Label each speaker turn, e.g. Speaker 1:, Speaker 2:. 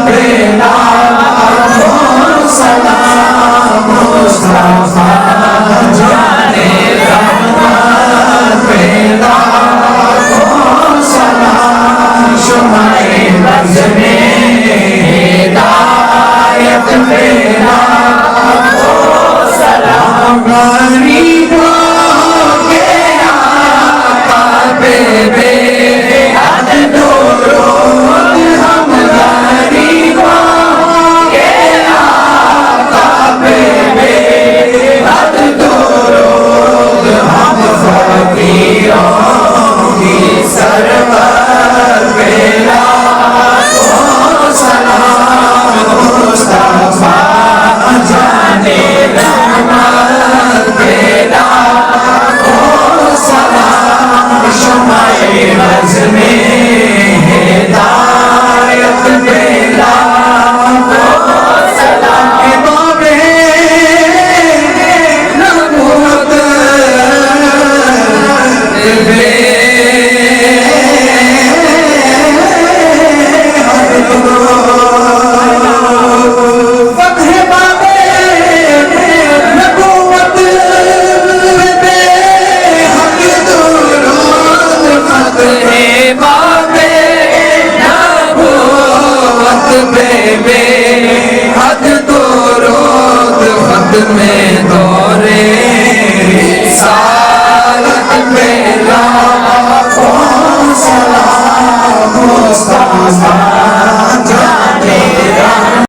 Speaker 1: बेला सलाम मुस्तफा जाने रहमत बेला सलाम शुमाए बज़ में हिदायत बेला सलाम गरीबों के आका बेबे हद दुरूद हम गरीबों के आका बेबे हद दुरूद हम फकीरों की सरवर बेला सलाम मुस्तफा जाने रहमत बेला सलाम शुमाए बज़ में हिदायत बेला सलाम बाबे नबूवत बे में दौरे सालत बेला सलाम मुस्तफा